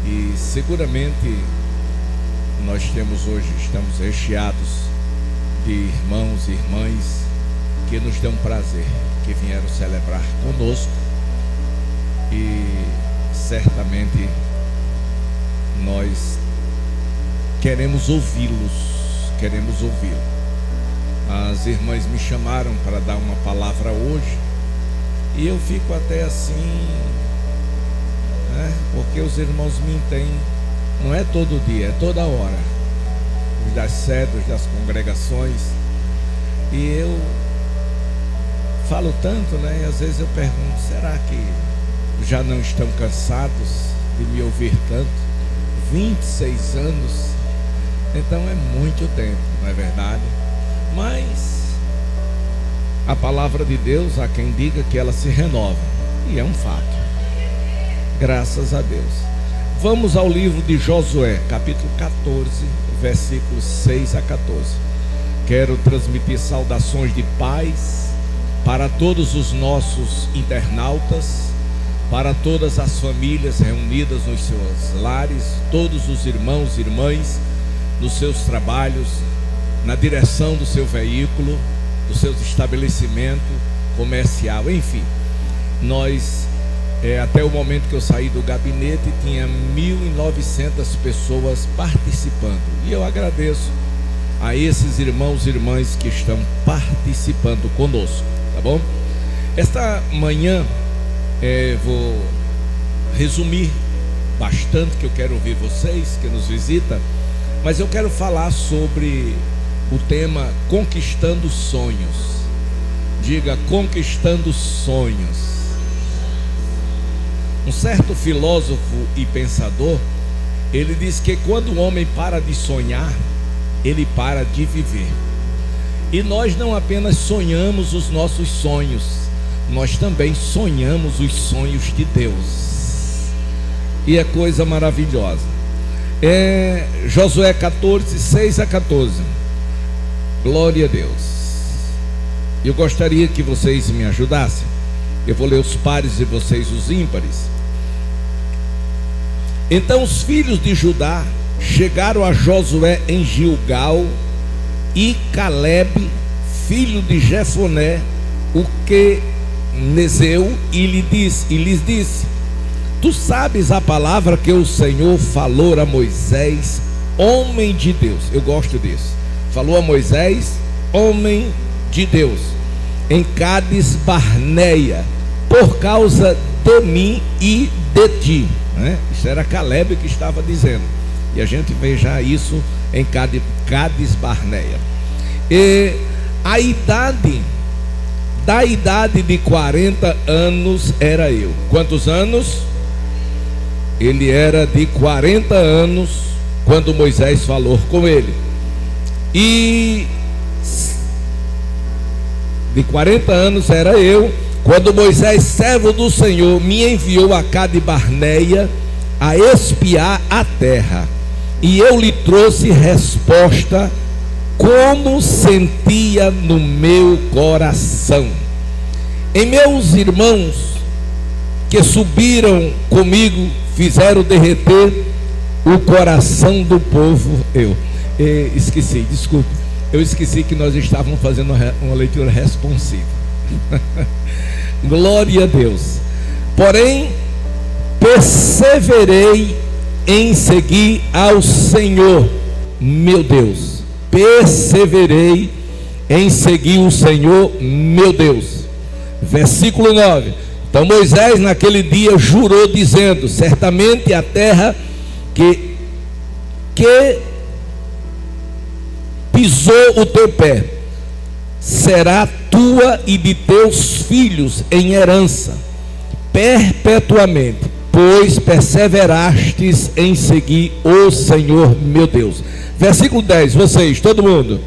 E seguramente nós estamos recheados de irmãos e irmãs que nos dão prazer, que vieram celebrar conosco, e certamente nós queremos ouvi-los. As irmãs me chamaram para dar uma palavra hoje, e eu fico até assim, né? Porque os irmãos me entendem, não é todo dia, é toda hora, das sedes, das congregações, e eu falo tanto, né? E às vezes eu pergunto, será que já não estão cansados de me ouvir tanto? 26 anos, então é muito tempo, não é verdade? Mas a palavra de Deus, há quem diga que ela se renova, e é um fato, graças a Deus. Vamos ao livro de Josué, capítulo 14, versículos 6 a 14. Quero transmitir saudações de paz para todos os nossos internautas, para todas as famílias reunidas nos seus lares, todos os irmãos e irmãs nos seus trabalhos, na direção do seu veículo, do seu estabelecimento comercial, enfim. Nós, até o momento que eu saí do gabinete, tinha 1.900 pessoas participando, e eu agradeço a esses irmãos e irmãs que estão participando conosco, tá bom? Esta manhã vou resumir bastante, que eu quero ouvir vocês que nos visitam, mas eu quero falar sobre o tema Conquistando Sonhos. Diga: conquistando sonhos. Um certo filósofo e pensador, ele diz que quando o homem para de sonhar, ele para de viver. E nós não apenas sonhamos os nossos sonhos, nós também sonhamos os sonhos de Deus, e é coisa maravilhosa. Josué 14, 6 a 14. Glória a Deus. Eu gostaria que vocês me ajudassem. Eu vou ler os pares e vocês os ímpares. Então os filhos de Judá chegaram a Josué em Gilgal, e Caleb, filho de Jefoné, o quenezeu, e lhes disse: tu sabes a palavra que o Senhor falou a Moisés, homem de Deus. Eu gosto disso. Falou a Moisés, homem de Deus, em Cádiz Barneia, por causa de mim e de ti, né? Isso era Caleb que estava dizendo, e a gente vê já isso em Cádiz Barneia. E da idade de 40 anos era eu. Quantos anos? Ele era de 40 anos quando Moisés falou com ele. E de 40 anos era eu quando Moisés, servo do Senhor, me enviou a Cádiz Barneia a espiar a terra, e eu lhe trouxe resposta como sentia no meu coração. E meus irmãos que subiram comigo fizeram derreter o coração do povo. Esqueci, desculpe, eu esqueci que nós estávamos fazendo uma leitura responsiva. Glória a Deus. Porém, perseverei em seguir ao Senhor, meu Deus. Perseverei em seguir o Senhor, meu Deus. Versículo 9. Então Moisés naquele dia jurou, dizendo: certamente a terra que pisou o teu pé será tua e de teus filhos em herança perpetuamente, pois perseverastes em seguir o Senhor meu Deus. Versículo 10, vocês, todo mundo.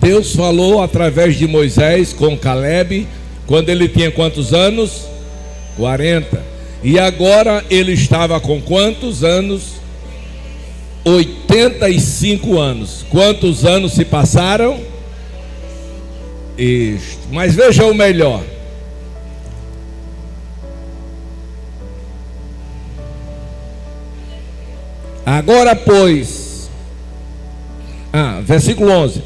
Deus falou através de Moisés com Caleb, quando ele tinha quantos anos? 40. E agora ele estava com quantos anos? 85 anos. Quantos anos se passaram? Isto. Mas veja o melhor. Agora, pois, versículo 11: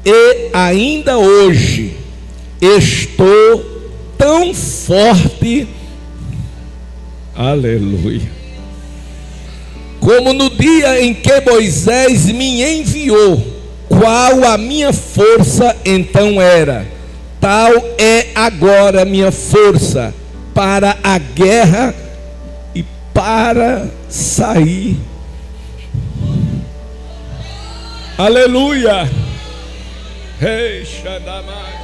e ainda hoje estou tão forte, aleluia, como no dia em que Moisés me enviou, qual a minha força então era, tal é agora minha força para a guerra e para sair. Aleluia. Hey, Shaddamai.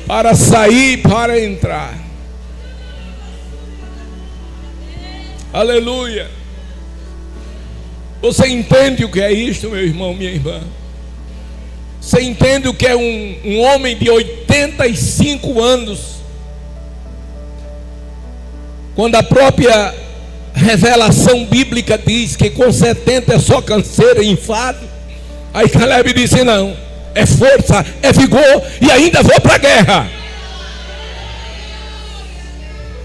Para sair, para entrar. Aleluia. Você entende o que é isto, meu irmão, minha irmã? Você entende o que é um homem de 85 anos? Quando a própria revelação bíblica diz que com 70 é só canseira e enfado. Aí Caleb disse: não, é força, é vigor, e ainda vou para a guerra.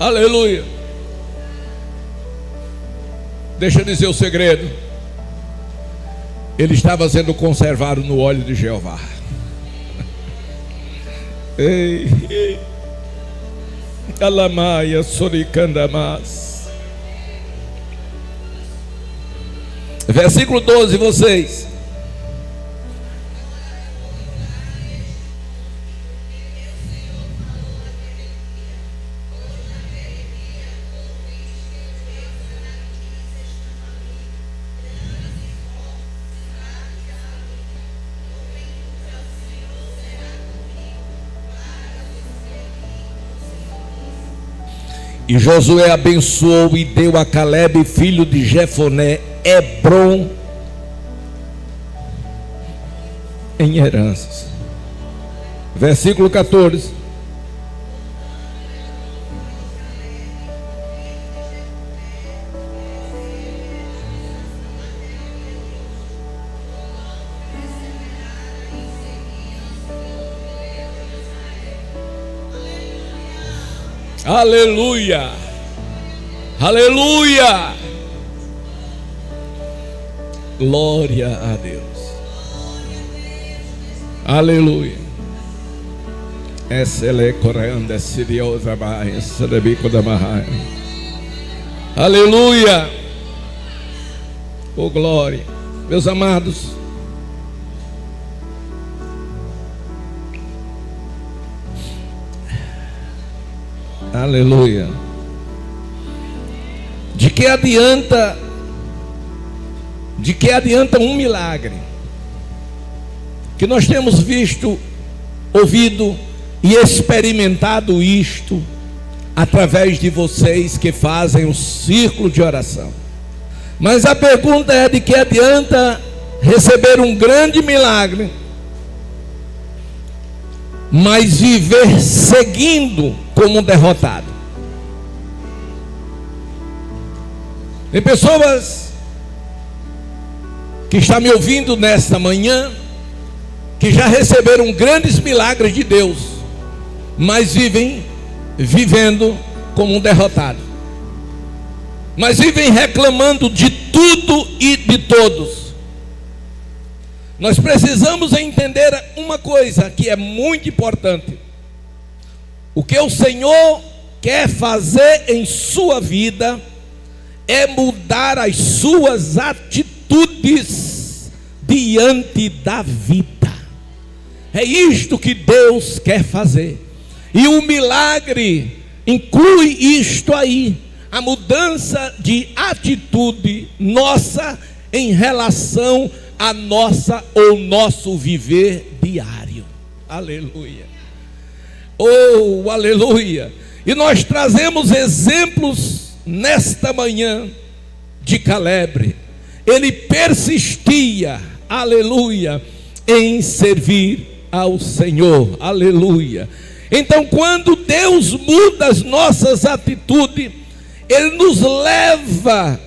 Aleluia. Deixa eu dizer o segredo. Ele estava sendo conservado no óleo de Jeová. Ei, Alamaia Soricandamas. Versículo 12, vocês. E Josué abençoou e deu a Caleb, filho de Jefoné, Hebrom em heranças. Versículo 14. Aleluia. Aleluia. Glória a Deus. Aleluia. Aleluia. Oh, glória. Meus amados, aleluia. De que adianta um milagre que nós temos visto, ouvido e experimentado isto através de vocês que fazem o círculo de oração? Mas a pergunta é: de que adianta receber um grande milagre, mas viver seguindo como um derrotado? Tem pessoas que estão me ouvindo nesta manhã, que já receberam grandes milagres de Deus, mas vivem vivendo como um derrotado, mas vivem reclamando de tudo e de todos. Nós precisamos entender uma coisa que é muito importante: o que o Senhor quer fazer em sua vida é mudar as suas atitudes diante da vida. É isto que Deus quer fazer. E o milagre inclui isto aí: a mudança de atitude nossa em relação a nossa ou nosso viver diário. Aleluia. Oh, aleluia. E nós trazemos exemplos nesta manhã de Caleb. Ele persistia, aleluia, em servir ao Senhor. Aleluia. Então, quando Deus muda as nossas atitudes, Ele nos leva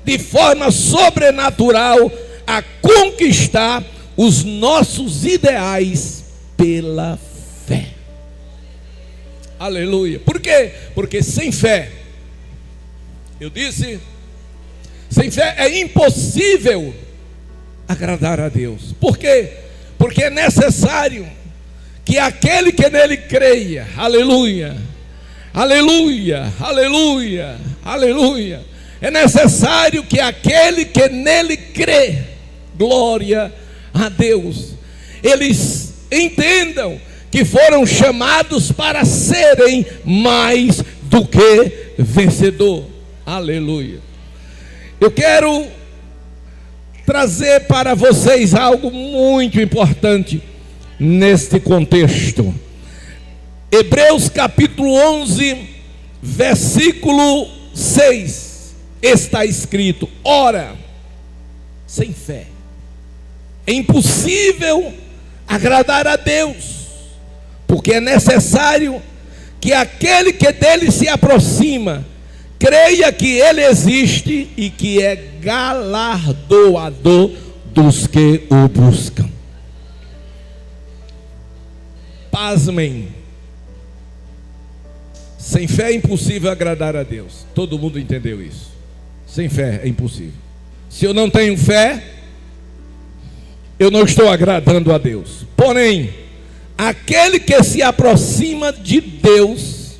de forma sobrenatural a conquistar os nossos ideais pela fé. Aleluia. Por quê? Porque sem fé, eu disse, sem fé é impossível agradar a Deus. Por quê? Porque é necessário que aquele que nele creia, aleluia, aleluia, aleluia, aleluia, é necessário que aquele que nele crê, glória a Deus, eles entendam que foram chamados para serem mais do que vencedor. Aleluia. Eu quero trazer para vocês algo muito importante neste contexto. Hebreus capítulo 11, versículo 6, está escrito: ora, sem fé é impossível agradar a Deus, porque é necessário que aquele que dele se aproxima creia que ele existe e que é galardoador dos que o buscam. Pasmem. Sem fé é impossível agradar a Deus. Todo mundo entendeu isso. Sem fé é impossível. Se eu não tenho fé, eu não estou agradando a Deus. Porém, aquele que se aproxima de Deus,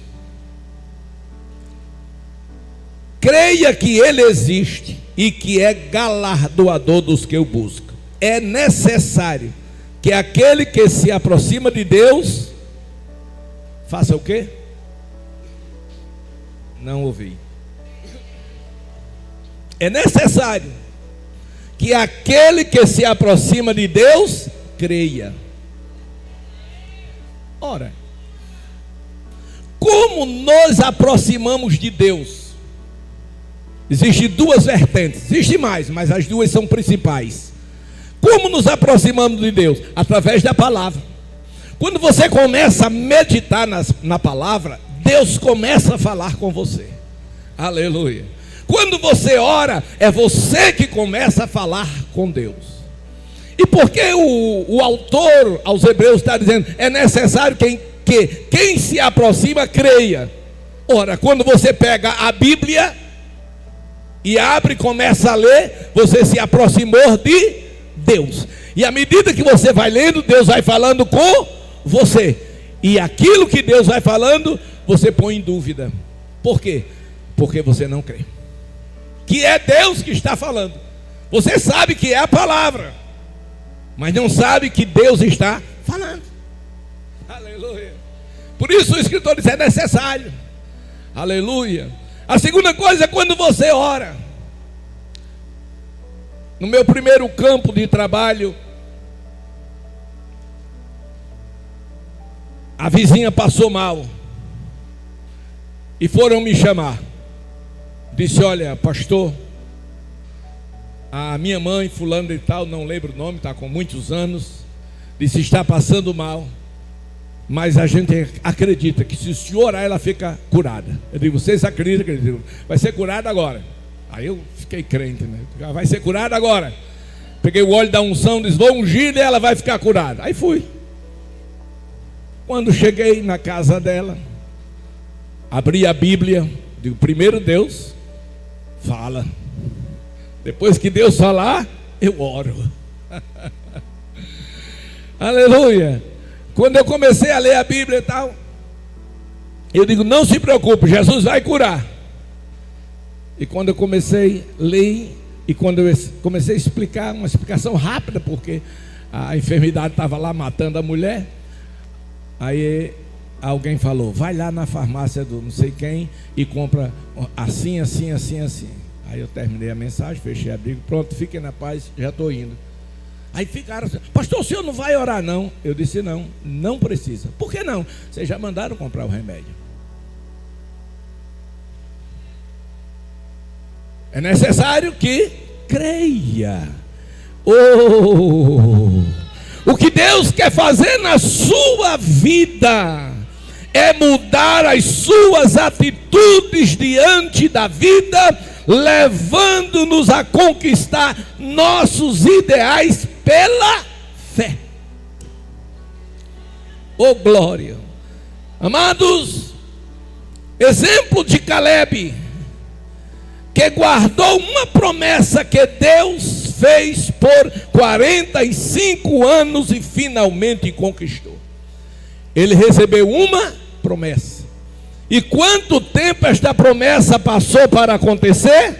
creia que Ele existe e que é galardoador dos que o buscam. É necessário que aquele que se aproxima de Deus faça o quê? Não ouvi. É necessário que aquele que se aproxima de Deus creia. Ora, como nos aproximamos de Deus? Existem duas vertentes, existe mais, mas as duas são principais. Como nos aproximamos de Deus? Através da palavra. Quando você começa a meditar na palavra, Deus começa a falar com você. Aleluia. Quando você ora, é você que começa a falar com Deus. E por que o autor aos Hebreus está dizendo, é necessário que quem se aproxima creia? Ora, quando você pega a Bíblia e abre e começa a ler, você se aproximou de Deus. E à medida que você vai lendo, Deus vai falando com você. E aquilo que Deus vai falando, você põe em dúvida. Por quê? Porque você não crê que é Deus que está falando. Você sabe que é a palavra, mas não sabe que Deus está falando. Aleluia. Por isso o escritor diz, é necessário. Aleluia. A segunda coisa é quando você ora. No meu primeiro campo de trabalho, a vizinha passou mal e foram me chamar. Disse, olha, pastor, a minha mãe, fulano e tal, não lembro o nome, está com muitos anos, disse, está passando mal, mas a gente acredita que se o senhor orar, ela fica curada. Eu digo, vocês acreditam? Vai ser curada agora. Aí eu fiquei crente, né? Vai ser curada agora. Peguei o óleo da unção, disse, vou ungir e ela vai ficar curada. Aí fui. Quando cheguei na casa dela, abri a Bíblia, digo, primeiro Deus fala, depois que Deus falar, eu oro. Aleluia. Quando eu comecei a ler a Bíblia e tal, eu digo, não se preocupe, Jesus vai curar. E quando eu comecei a ler, e quando eu comecei a explicar, uma explicação rápida, porque a enfermidade estava lá matando a mulher, aí alguém falou, vai lá na farmácia do não sei quem e compra assim, assim, assim, assim. Aí eu terminei a mensagem, fechei a Bíblia, pronto, fiquem na paz, já estou indo. Aí ficaram assim, pastor, o senhor não vai orar não? Eu disse, não, não precisa. Por que não? Vocês já mandaram comprar o remédio. É necessário que creia. O que Deus quer fazer na sua vida é mudar as suas atitudes diante da vida, levando-nos a conquistar nossos ideais pela fé. Oh glória! Amados, exemplo de Caleb, que guardou uma promessa que Deus fez por 45 anos e finalmente conquistou. Ele recebeu uma promessa. E quanto tempo esta promessa passou para acontecer?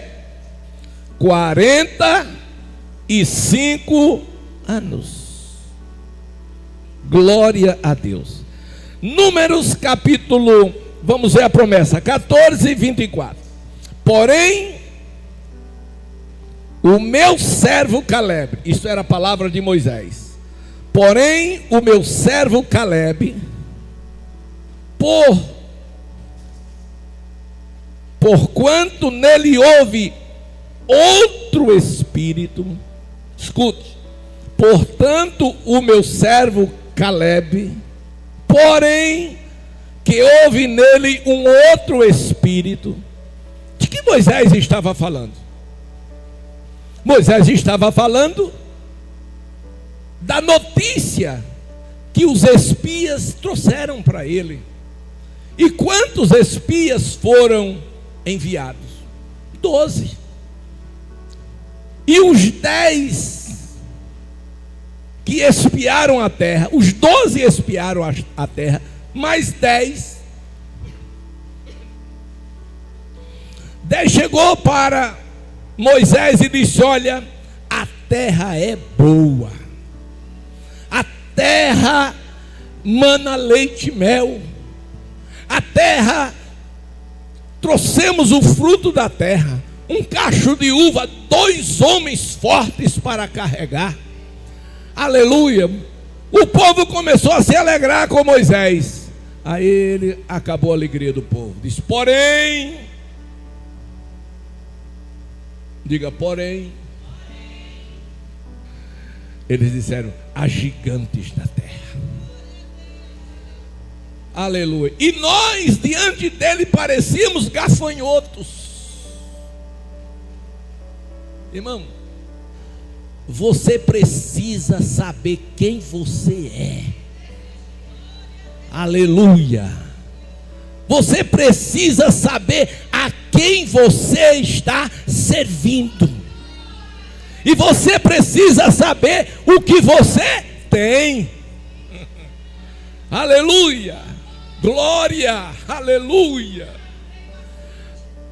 45 anos. Glória a Deus. Números capítulo, vamos ver a promessa, 14 e 24. Porém, o meu servo Caleb, isso era a palavra de Moisés. Porém, o meu servo Caleb, porquanto nele houve outro espírito, escute, portanto o meu servo Caleb, porém que houve nele um outro espírito. De que Moisés estava falando? Moisés estava falando da notícia que os espias trouxeram para ele. E quantos espias foram enviados? 12. E os 10 que espiaram a terra, os 12 espiaram a terra, mais 10 chegou para Moisés e disse: olha, a terra é boa, a terra mana leite e mel, a terra, trouxemos o fruto da terra, um cacho de uva, 2 homens fortes para carregar. Aleluia. O povo começou a se alegrar com Moisés. Aí ele acabou a alegria do povo. Diz: porém, diga porém, eles disseram: há gigantes na terra. Aleluia. E nós diante dele parecíamos gafanhotos. Irmão, você precisa saber quem você é. Aleluia. Você precisa saber a quem você está servindo. E você precisa saber o que você tem. Aleluia. Glória. Aleluia.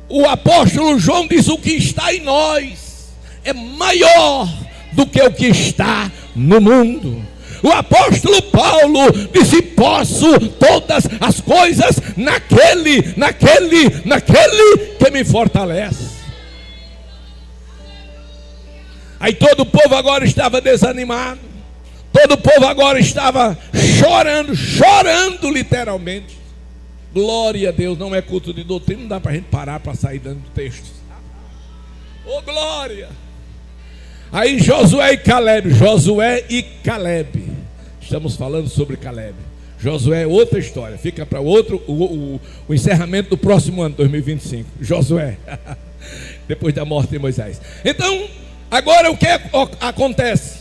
O apóstolo João diz: o que está em nós é maior do que o que está no mundo. O apóstolo Paulo disse: posso todas as coisas naquele que me fortalece. Aí todo o povo agora estava desanimado, todo o povo agora estava chorando literalmente. Glória a Deus, não é culto de doutrina, não dá para a gente parar para sair dando textos. Oh glória! Aí Josué e Caleb, estamos falando sobre Caleb. Josué é outra história, fica para o encerramento do próximo ano, 2025. Josué, depois da morte de Moisés. Então, agora o que acontece?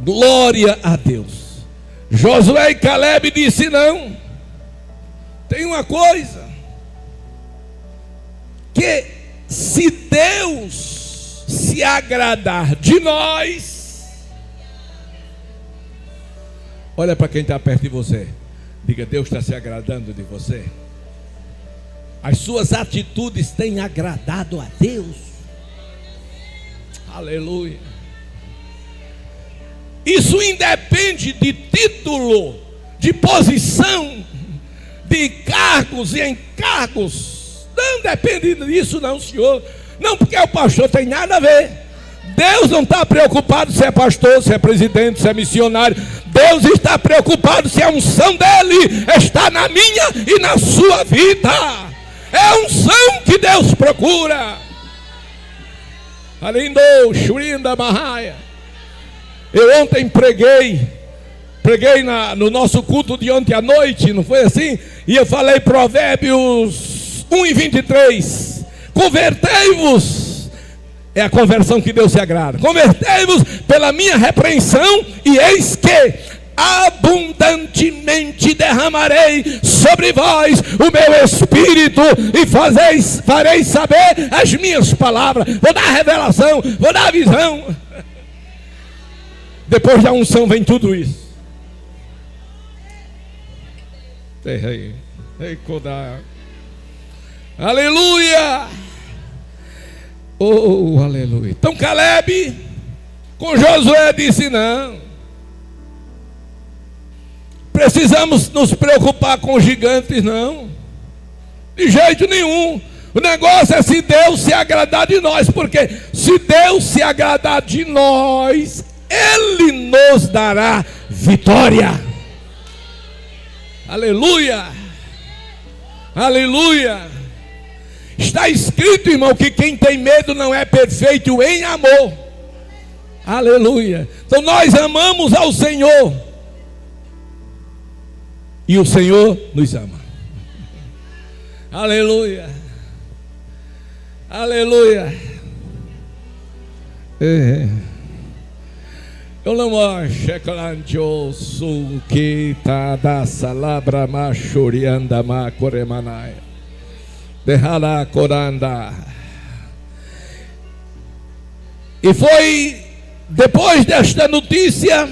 Glória a Deus. Josué e Caleb disse: não, tem uma coisa, que se Deus se agradar de nós, olha para quem está perto de você, diga: Deus está se agradando de você. As suas atitudes têm agradado a Deus. Aleluia. Isso independe de título, de posição, de cargos e encargos. Não depende disso não, senhor. Não, porque o pastor tem nada a ver. Deus não está preocupado se é pastor, se é presidente, se é missionário. Deus está preocupado se a unção dele está na minha e na sua vida. É a unção que Deus procura. Alindo, Shurinda Mahaya. Eu ontem preguei no nosso culto de ontem à noite, não foi assim? E eu falei Provérbios 1:23. Convertei-vos. É a conversão que Deus se agrada. Convertei-vos pela minha repreensão, e eis que abundantemente derramarei sobre vós o meu espírito, e fareis saber as minhas palavras. Vou dar revelação, vou dar visão. Depois da unção vem tudo isso. Aleluia. Oh, aleluia. Então Caleb com Josué disse: não precisamos nos preocupar com os gigantes, não, de jeito nenhum. O negócio é se Deus se agradar de nós, porque se Deus se agradar de nós, Ele nos dará vitória. Aleluia, aleluia. Está escrito, irmão, que quem tem medo não é perfeito em amor. Aleluia. Então nós amamos ao Senhor, e o Senhor nos ama. Aleluia. Aleluia. Eu não acho que o sul que tá da salabra machurianda macoremanai. Derrala coranda. E foi depois desta notícia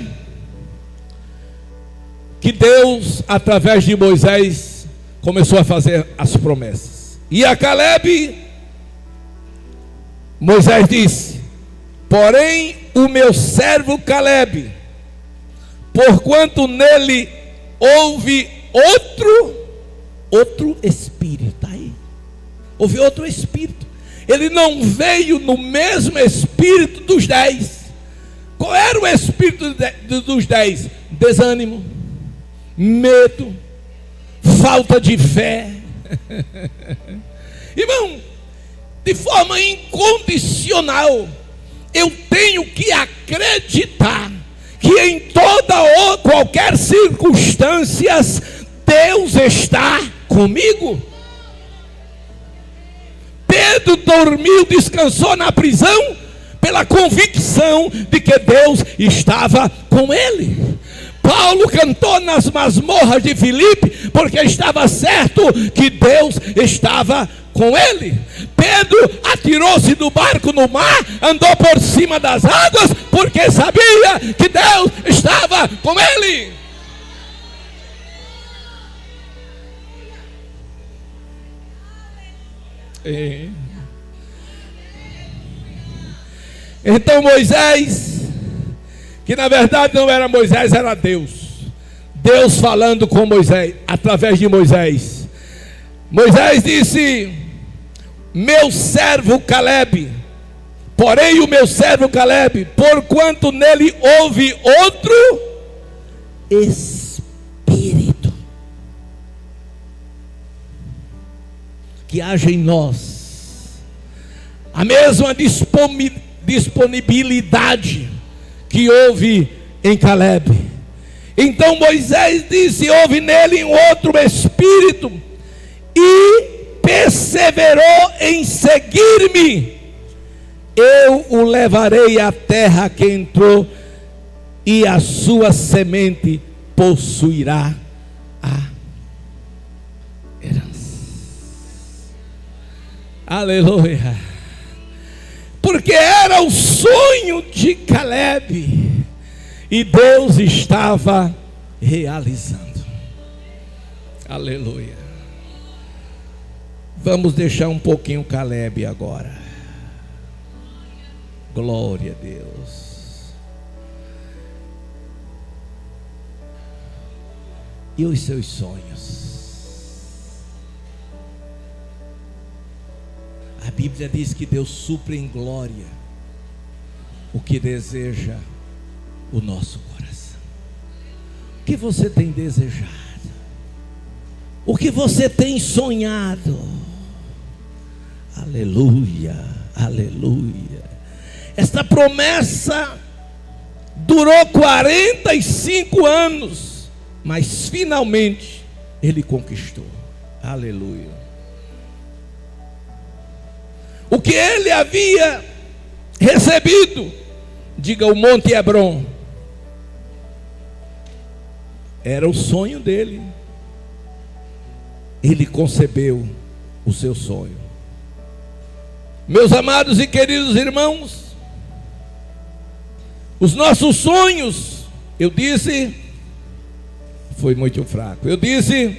que Deus, através de Moisés, começou a fazer as promessas. E a Caleb, Moisés disse: porém o meu servo Caleb, porquanto nele houve outro espírito. Tá aí. Houve outro espírito. Ele não veio no mesmo espírito dos 10. Qual era o espírito dos 10? Desânimo, medo, falta de fé. Irmão, de forma incondicional, eu tenho que acreditar que em toda ou qualquer circunstância Deus está comigo. Pedro dormiu, descansou na prisão pela convicção de que Deus estava com ele. Paulo cantou nas masmorras de Filipe porque estava certo que Deus estava com ele. Pedro atirou-se do barco no mar, andou por cima das águas porque sabia que Deus estava com ele. Então Moisés, que na verdade não era Moisés, era Deus. Deus falando com Moisés, através de Moisés. Moisés disse: meu servo Caleb, porém o meu servo Caleb, porquanto nele houve outro espírito, que haja em nós a mesma disponibilidade que houve em Caleb. Então Moisés disse: houve nele um outro espírito, e perseverou em seguir-me. Eu o levarei à terra que entrou, e a sua semente possuirá a herança. Aleluia. Porque era o sonho de Caleb, e Deus estava realizando. Aleluia. Vamos deixar um pouquinho Caleb agora. Glória a Deus. E os seus sonhos? A Bíblia diz que Deus supre em glória o que deseja o nosso coração. O que você tem desejado? O que você tem sonhado? Aleluia, aleluia. Esta promessa durou 45 anos, mas finalmente ele conquistou. Aleluia. O que ele havia recebido, diga o Monte Hebron, era o sonho dele. Ele concebeu o seu sonho. Meus amados e queridos irmãos, os nossos sonhos, eu disse, foi muito fraco. Eu disse,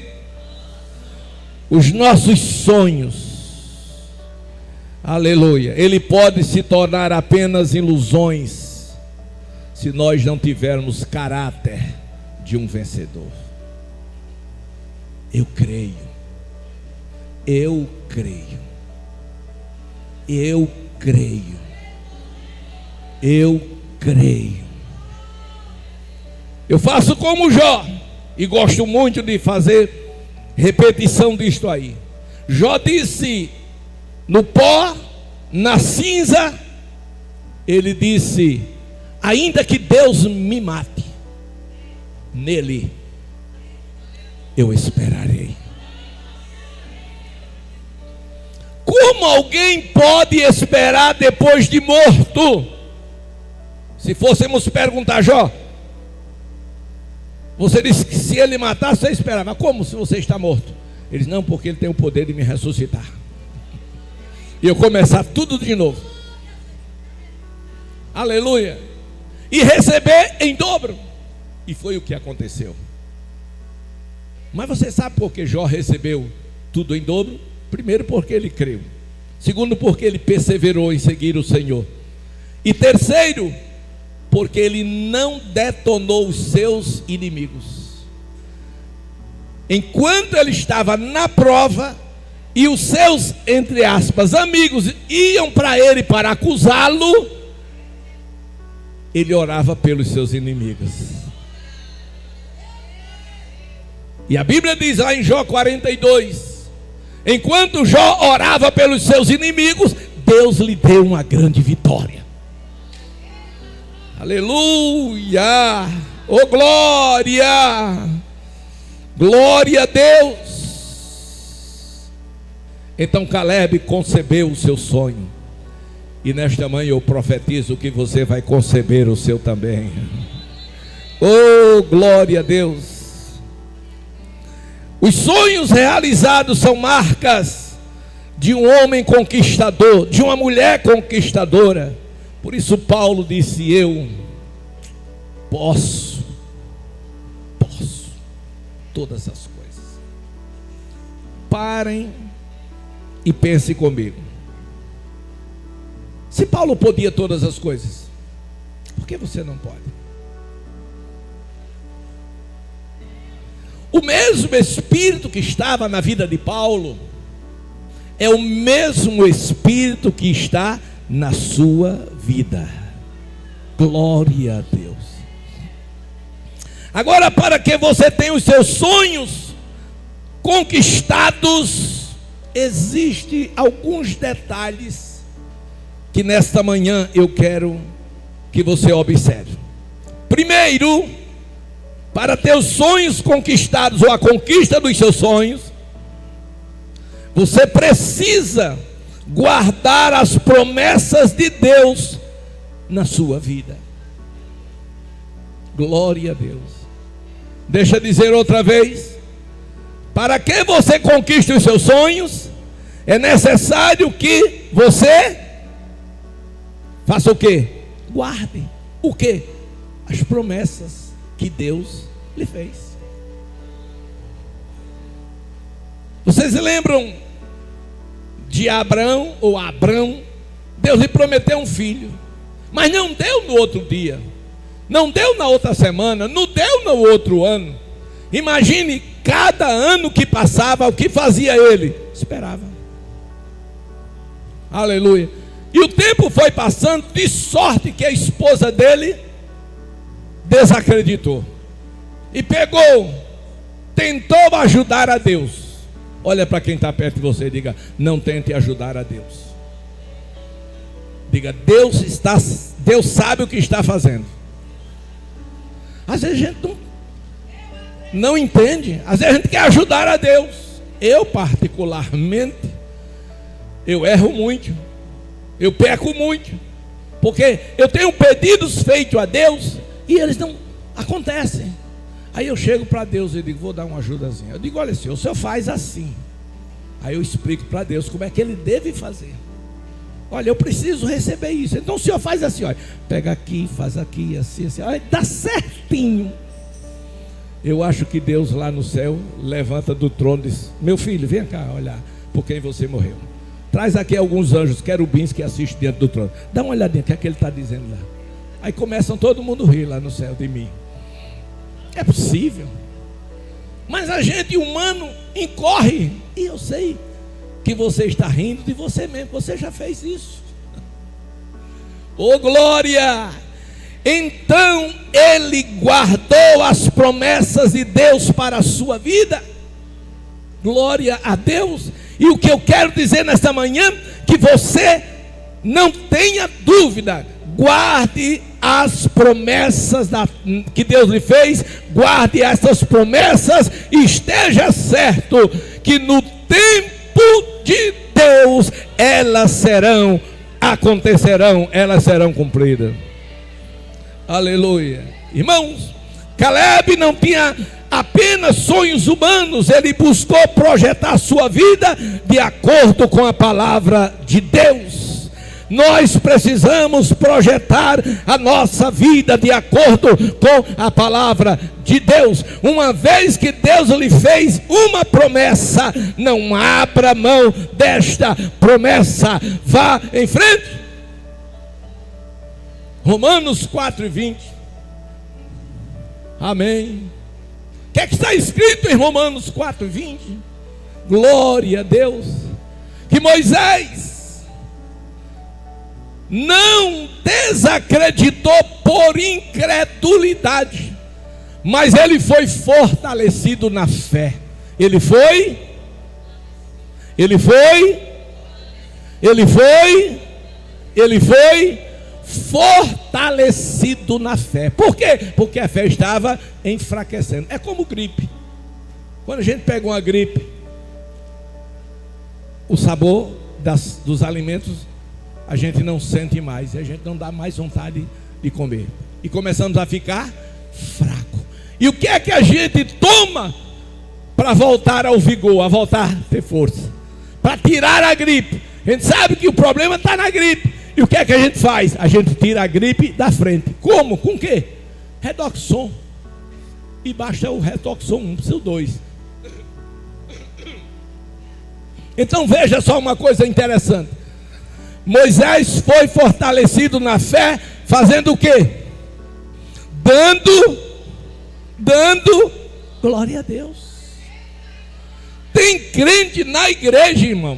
os nossos sonhos, aleluia, ele pode se tornar apenas ilusões se nós não tivermos caráter de um vencedor. Eu creio, eu creio, eu creio, eu creio. Eu faço como Jó, e gosto muito de fazer repetição disto aí. Jó disse: no pó, na cinza, ele disse: ainda que Deus me mate, nele eu esperarei. Como alguém pode esperar depois de morto? Se fôssemos perguntar, Jó, você disse que se ele matasse, você esperava. Como se você está morto? Ele disse: não, porque ele tem o poder de me ressuscitar e eu começar tudo de novo. Aleluia. E receber em dobro. E foi o que aconteceu. Mas você sabe por que Jó recebeu tudo em dobro? Primeiro, porque ele creu. Segundo, porque ele perseverou em seguir o Senhor. E terceiro, porque ele não detonou os seus inimigos. Enquanto ele estava na prova, e os seus, entre aspas, amigos iam para ele para acusá-lo, ele orava pelos seus inimigos. E a Bíblia diz lá em Jó 42, enquanto Jó orava pelos seus inimigos, Deus lhe deu uma grande vitória. Aleluia! Oh glória! Glória a Deus! Então Caleb concebeu o seu sonho. E nesta manhã eu profetizo que você vai conceber o seu também. Oh glória a Deus! Os sonhos realizados são marcas de um homem conquistador, de uma mulher conquistadora. Por isso Paulo disse: eu posso todas as coisas. Parem e pensem comigo. Se Paulo podia todas as coisas, por que você não pode? O mesmo Espírito que estava na vida de Paulo é o mesmo Espírito que está na sua vida. Glória a Deus. Agora, para que você tenha os seus sonhos conquistados, existem alguns detalhes que nesta manhã eu quero que você observe. Primeiro, para ter os sonhos conquistados, ou a conquista dos seus sonhos, você precisa guardar as promessas de Deus na sua vida. Glória a Deus. Deixa eu dizer outra vez: para que você conquiste os seus sonhos, é necessário que você faça o quê? Guarde o quê? As promessas que Deus lhe fez. Vocês lembram de Abraão ou Abrão? Deus lhe prometeu um filho, mas não deu no outro dia, não deu na outra semana, não deu no outro ano. Imagine, cada ano que passava, o que fazia ele? Esperava. Aleluia. E o tempo foi passando, de sorte que a esposa dele desacreditou e tentou ajudar a Deus. Olha para quem está perto de você e diga: não tente ajudar a Deus. Diga, Deus sabe o que está fazendo. Às vezes a gente não entende. Às vezes a gente quer ajudar a Deus. Eu particularmente, eu erro muito. Eu peco muito. Porque eu tenho pedidos feitos a Deus e eles não acontecem. Aí eu chego para Deus e digo, vou dar uma ajudazinha. Eu digo, olha Senhor, o Senhor faz assim. Aí eu explico para Deus como é que Ele deve fazer. Olha, eu preciso receber isso. Então o Senhor faz assim, olha, pega aqui, faz aqui, assim, assim, olha, dá certinho. Eu acho que Deus lá no céu levanta do trono e diz, meu filho, vem cá olhar por quem você morreu. Traz aqui alguns anjos, querubins que assistem diante do trono. Dá uma olhadinha, o que é que ele está dizendo lá. Aí começam todo mundo a rir lá no céu de mim. É possível. Mas a gente humano incorre. E eu sei que você está rindo de você mesmo. Você já fez isso. Oh glória! Então ele guardou as promessas de Deus para a sua vida. Glória a Deus. E o que eu quero dizer nesta manhã, que você não tenha dúvida, guarde as promessas que Deus lhe fez, guarde essas promessas e esteja certo que no tempo de Deus elas acontecerão, elas serão cumpridas. Aleluia. Irmãos, Caleb não tinha apenas sonhos humanos, ele buscou projetar sua vida de acordo com a palavra de Deus. Nós precisamos projetar a nossa vida de acordo com a palavra de Deus. Uma vez que Deus lhe fez uma promessa, não abra mão desta promessa. Vá em frente. Romanos 4:20. Amém. O que é que está escrito em Romanos 4:20? Glória a Deus. Que Moisés não desacreditou por incredulidade, mas ele foi fortalecido na fé. Ele foi fortalecido na fé. Por quê? Porque a fé estava enfraquecendo. É como gripe. Quando a gente pega uma gripe, o sabor dos alimentos a gente não sente mais, a gente não dá mais vontade de comer, e começamos a ficar fraco. E o que é que a gente toma para voltar ao vigor, a voltar a ter força, para tirar a gripe? A gente sabe que o problema está na gripe. E o que é que a gente faz? A gente tira a gripe da frente. Como? Com o quê? Redoxon. E baixa o Redoxon 1, precisa o 2. Então veja só uma coisa interessante. Moisés foi fortalecido na fé, fazendo o quê? Dando glória a Deus. Tem crente na igreja, irmão,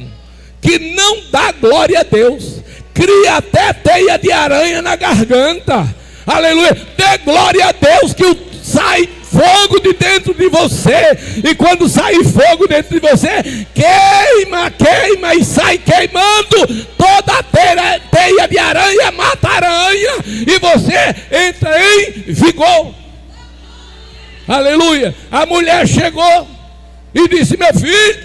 que não dá glória a Deus. Cria até teia de aranha na garganta. Aleluia. Dê glória a Deus que sai fogo de dentro de você. E quando sair fogo dentro de você, queima e sai queimando. Toda a teia de aranha mata a aranha. E você entra em vigor. Aleluia. A mulher chegou e disse: meu filho,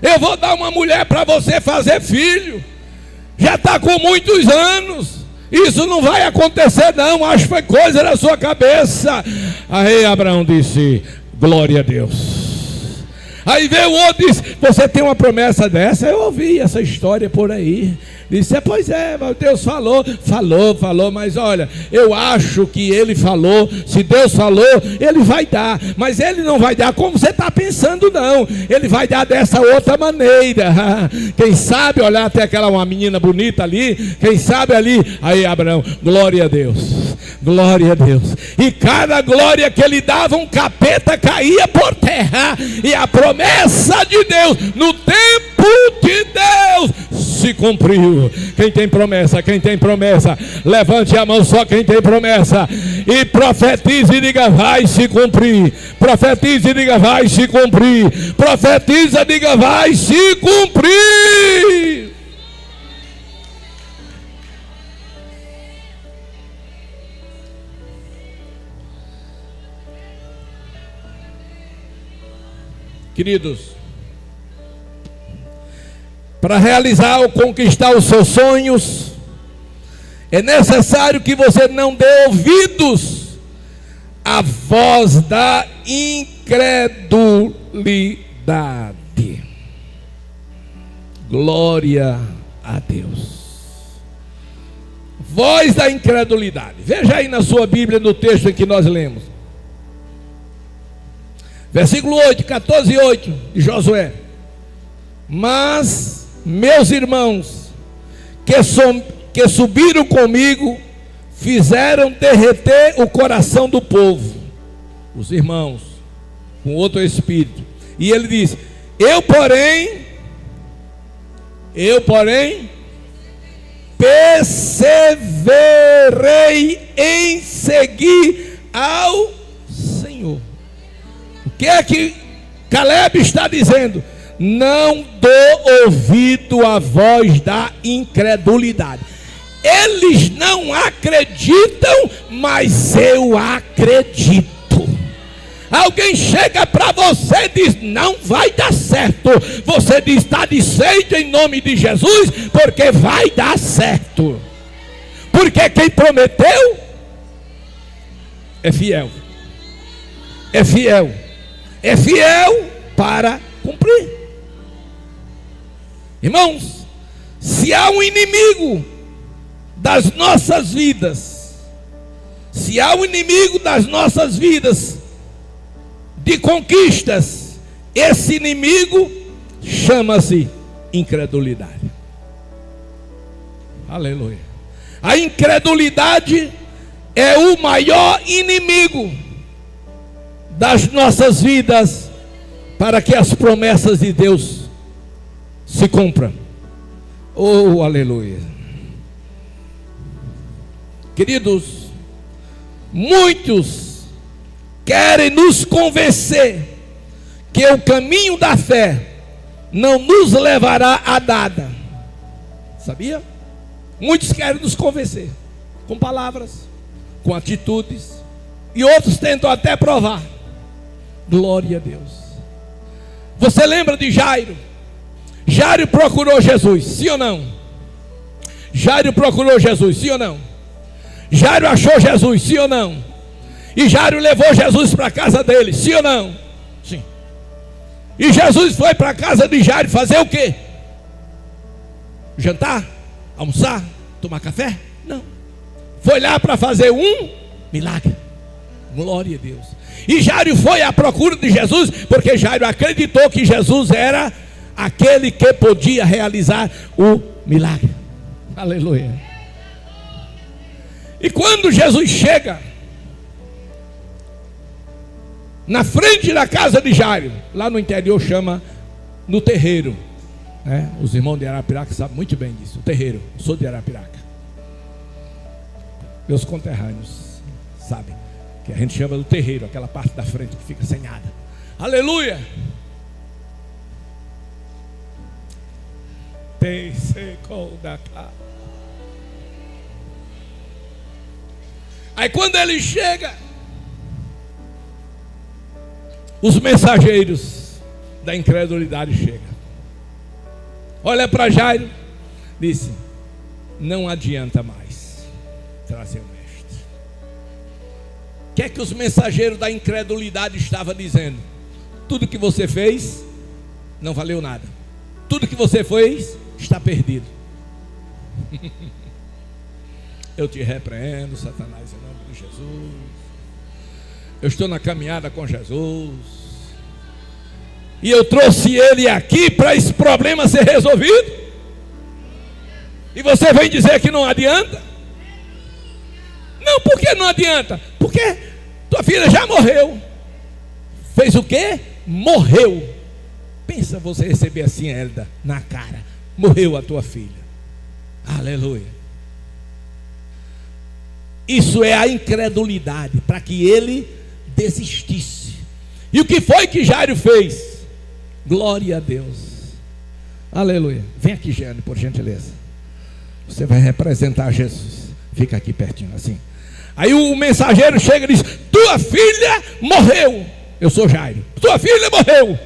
eu vou dar uma mulher para você fazer filho. Já está com muitos anos. Isso não vai acontecer não. Acho que foi coisa na sua cabeça. Aí Abraão disse: glória a Deus. Aí veio o outro e disse: você tem uma promessa dessa? Eu ouvi essa história por aí. Disse: pois é, Deus falou, mas olha, eu acho que ele falou. Se Deus falou, ele vai dar. Mas ele não vai dar como você está pensando não. Ele vai dar dessa outra maneira. Quem sabe, olhar até uma menina bonita ali. Quem sabe ali. Aí Abraão: glória a Deus, glória a Deus. E cada glória que ele dava, um capeta caía por terra. E a promessa de Deus no tempo de Deus se cumpriu. Quem tem promessa, levante a mão só quem tem promessa e profetize e diga: vai se cumprir. Profetize e diga: vai se cumprir. Profetiza e diga: vai se cumprir. Queridos, para realizar ou conquistar os seus sonhos, é necessário que você não dê ouvidos à voz da incredulidade. Glória a Deus. Voz da incredulidade. Veja aí na sua Bíblia, no texto em que nós lemos. Versículo 8, 14 e 8 de Josué. Mas, meus irmãos, que subiram comigo, fizeram derreter o coração do povo. Os irmãos, com outro espírito. E ele diz: eu porém, perseverei em seguir ao Senhor. O que é que Caleb está dizendo? Não dou ouvido à voz da incredulidade. Eles não acreditam, mas eu acredito. Alguém chega para você e diz: não vai dar certo. Você diz: está desfeito em nome de Jesus, porque vai dar certo. Porque quem prometeu é fiel. É fiel. É fiel para cumprir. Irmãos, se há um inimigo das nossas vidas, se há um inimigo das nossas vidas de conquistas, esse inimigo chama-se incredulidade. Aleluia. A incredulidade é o maior inimigo das nossas vidas para que as promessas de Deus se cumpram. Oh, aleluia. Queridos, muitos querem nos convencer que o caminho da fé não nos levará a nada. Sabia? Muitos querem nos convencer com palavras, com atitudes, e outros tentam até provar. Glória a Deus. Você lembra de Jairo? Jairo procurou Jesus, sim ou não? Jairo procurou Jesus, sim ou não? Jairo achou Jesus, sim ou não? E Jairo levou Jesus para a casa dele, sim ou não? Sim. E Jesus foi para a casa de Jairo fazer o quê? Jantar? Almoçar? Tomar café? Não. Foi lá para fazer um milagre. Glória a Deus. E Jairo foi à procura de Jesus, porque Jairo acreditou que Jesus era aquele que podia realizar o milagre. Aleluia. E quando Jesus chega na frente da casa de Jairo, lá no interior chama no terreiro, né? Os irmãos de Arapiraca sabem muito bem disso. O terreiro, eu sou de Arapiraca. Meus conterrâneos sabem que a gente chama do terreiro, aquela parte da frente que fica sem nada. Aleluia. Aí quando ele chega, os mensageiros da incredulidade chegam. Olha para Jairo, disse: não adianta mais trazer o mestre. O que é que os mensageiros da incredulidade estavam dizendo? Tudo que você fez não valeu nada. Tudo que você fez está perdido. Eu te repreendo, Satanás, em nome de Jesus. Eu estou na caminhada com Jesus, e eu trouxe ele aqui para esse problema ser resolvido, e você vem dizer que não adianta? Não, por que não adianta? Porque tua filha já morreu. Fez o quê? Morreu. Pensa você receber assim, Hélida, na cara: morreu a tua filha. Aleluia. Isso é a incredulidade, para que ele desistisse. E o que foi que Jairo fez? Glória a Deus. Aleluia. Vem aqui, Jeane, por gentileza. Você vai representar Jesus. Fica aqui pertinho, assim. Aí o mensageiro chega e diz: tua filha morreu. Eu sou Jairo. Tua filha morreu.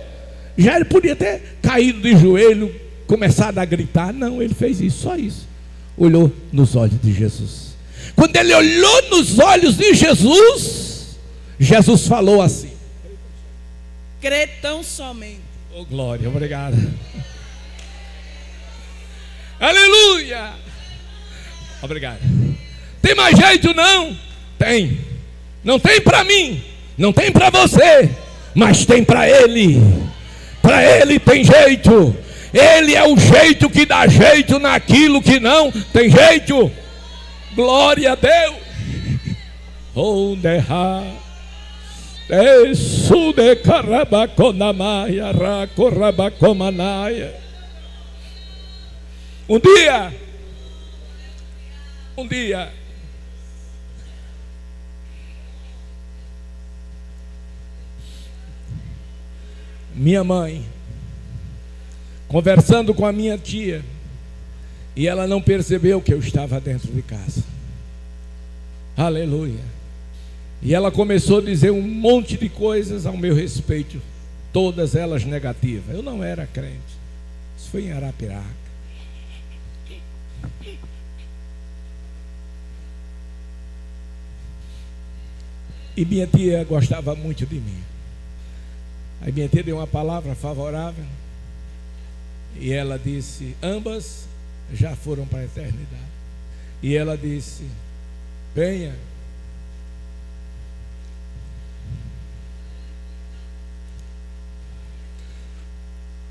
Já ele podia ter caído de joelho, começado a gritar. Não, ele fez isso, só isso. Olhou nos olhos de Jesus. Quando ele olhou nos olhos de Jesus, Jesus falou assim: crê tão somente. Oh, glória, obrigado. Aleluia. Obrigado. Tem mais jeito não? Tem. Não tem para mim, não tem para você, mas tem para ele. Para ele tem jeito. Ele é o jeito que dá jeito naquilo que não tem jeito. Glória a Deus. Um dia, minha mãe, conversando com a minha tia, e ela não percebeu que eu estava dentro de casa. Aleluia. E ela começou a dizer um monte de coisas ao meu respeito, todas elas negativas. Eu não era crente. Isso foi em Arapiraca. E minha tia gostava muito de mim. Aí minha tia deu uma palavra favorável. E ela disse: ambas já foram para a eternidade. E ela disse: venha.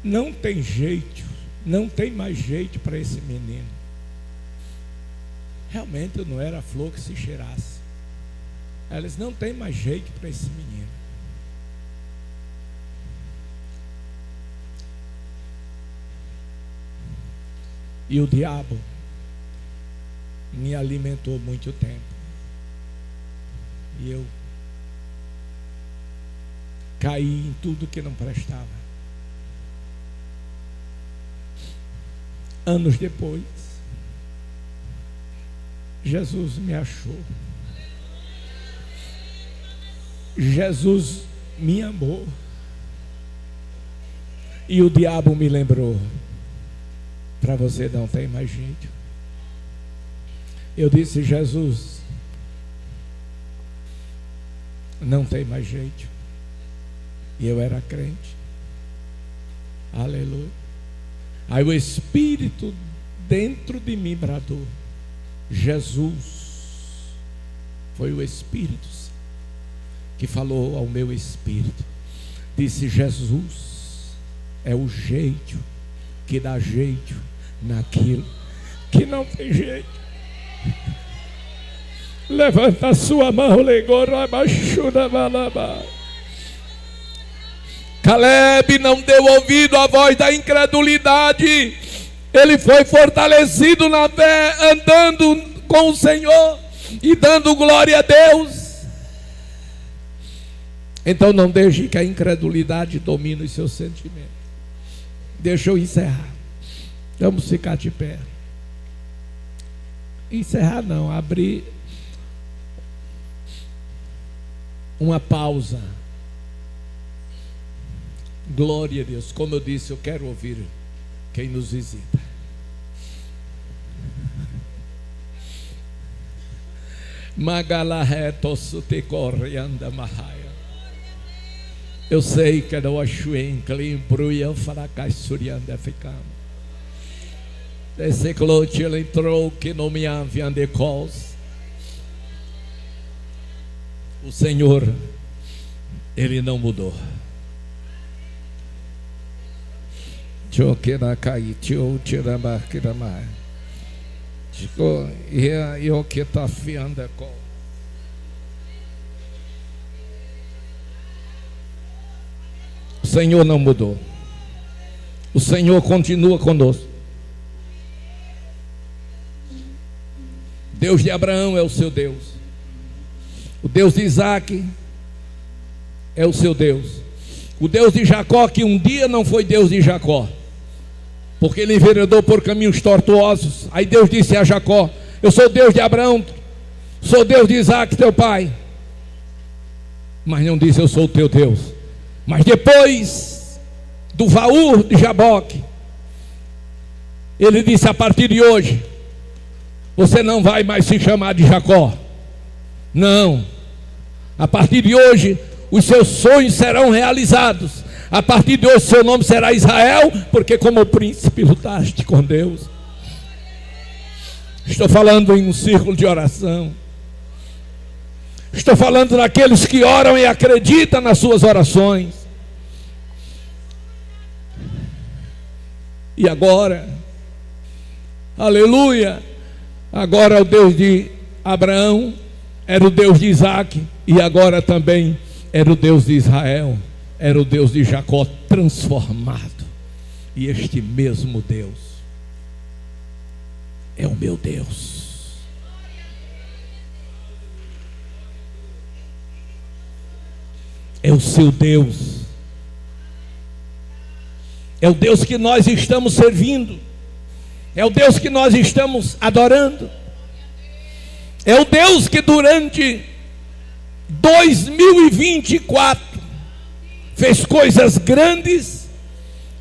Não tem jeito, não tem mais jeito para esse menino. Realmente eu não era flor que se cheirasse. Ela disse: não tem mais jeito para esse menino. E o diabo me alimentou muito tempo. E eu caí em tudo que não prestava. Anos depois, Jesus me achou. Jesus me amou. E o diabo me lembrou: para você não tem mais jeito. Eu disse: Jesus, não tem mais jeito. E eu era crente. Aleluia. Aí o Espírito dentro de mim bradou: Jesus. Foi o Espírito que falou ao meu espírito. Disse: Jesus é o jeito que dá jeito naquilo que não tem jeito. Levanta a sua mão, Caleb não deu ouvido à voz da incredulidade. Ele foi fortalecido na fé, andando com o Senhor e dando glória a Deus. Então não deixe que a incredulidade domine os seus sentimentos. Deixa eu encerrar. Vamos ficar de pé. Encerrar não, abrir uma pausa. Glória a Deus. Como eu disse, eu quero ouvir quem nos visita. Eu sei que não achei climbruia fracas surianda ficamos. Esse clote ele entrou que não me havia de cos. O Senhor, ele não mudou. Tio que na cai, tio tirama que na mai. Chico e o que tá fiando com. O Senhor não mudou. O Senhor continua conosco. Deus de Abraão é o seu Deus. O Deus de Isaac é o seu Deus. O Deus de Jacó, que um dia não foi Deus de Jacó, porque ele enveredou por caminhos tortuosos. Aí Deus disse a Jacó: eu sou Deus de Abraão, sou Deus de Isaac, teu pai. Mas não disse: eu sou o teu Deus. Mas depois do Vaur de Jaboque, ele disse: a partir de hoje, você não vai mais se chamar de Jacó. Não. A partir de hoje, os seus sonhos serão realizados. A partir de hoje, seu nome será Israel, porque como príncipe lutaste com Deus. Estou falando em um círculo de oração. Estou falando daqueles que oram e acreditam nas suas orações. E agora, aleluia, agora o Deus de Abraão era o Deus de Isaac, e agora também era o Deus de Israel, era o Deus de Jacó transformado. E este mesmo Deus é o meu Deus. É o seu Deus. É o Deus que nós estamos servindo. É o Deus que nós estamos adorando. É o Deus que durante 2024 fez coisas grandes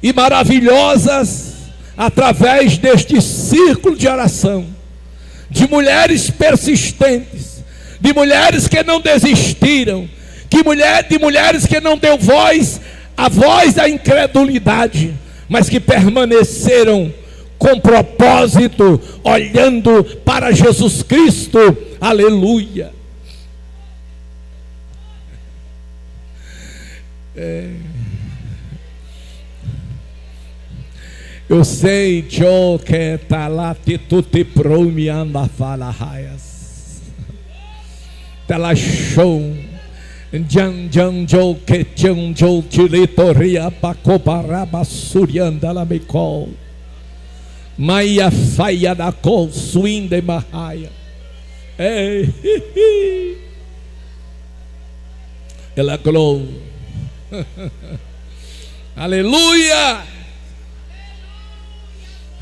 e maravilhosas através deste círculo de oração, de mulheres persistentes, de mulheres que não desistiram, de mulheres que não deu voz à voz da incredulidade, mas que permaneceram com propósito, olhando para Jesus Cristo. Aleluia. Eu sei, Joe, que tá lá, tu te promiando a fala raias. Tá lá, show. Jan Joe, que Jan Joe, tiretoria, pacobaraba, surianda, la mecol. Maia faia da col, suinde mahaia. Ela glou. Aleluia.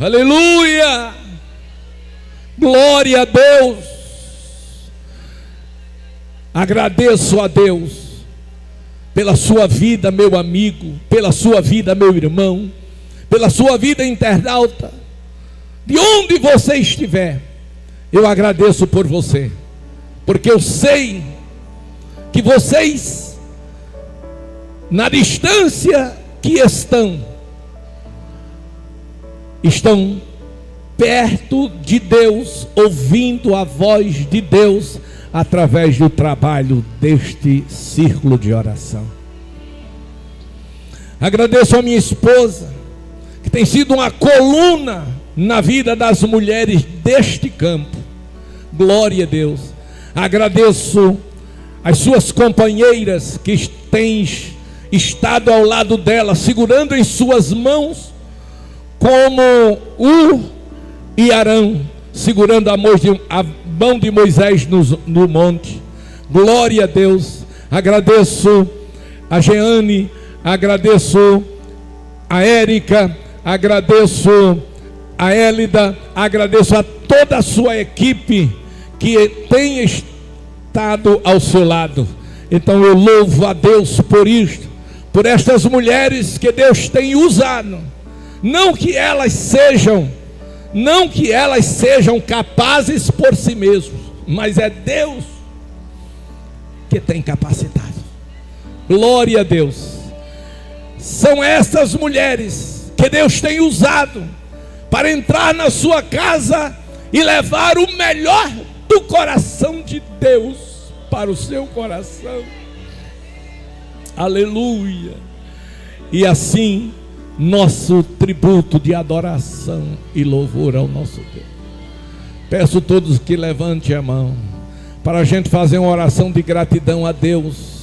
Aleluia. Glória a Deus. Agradeço a Deus pela sua vida, meu amigo, pela sua vida, meu irmão, pela sua vida, internauta. De onde você estiver, eu agradeço por você, porque eu sei que vocês, na distância que estão perto de Deus, ouvindo a voz de Deus, através do trabalho deste círculo de oração. Agradeço a minha esposa, que tem sido uma coluna na vida das mulheres deste campo. Glória a Deus. Agradeço as suas companheiras que têm estado ao lado dela, segurando em suas mãos, como Ur e Arão, segurando a mão de Moisés no monte. Glória a Deus. Agradeço a Jeane, agradeço a Érica, agradeço a Élida, agradeço a toda a sua equipe que tem estado ao seu lado. Então eu louvo a Deus por isto, por estas mulheres que Deus tem usado. Não que elas sejam capazes por si mesmas, mas é Deus que tem capacidade. Glória a Deus. São essas mulheres que Deus tem usado para entrar na sua casa e levar o melhor do coração de Deus para o seu coração. Aleluia. E assim, nosso tributo de adoração e louvor ao nosso Deus. Peço a todos que levantem a mão, para a gente fazer uma oração de gratidão a Deus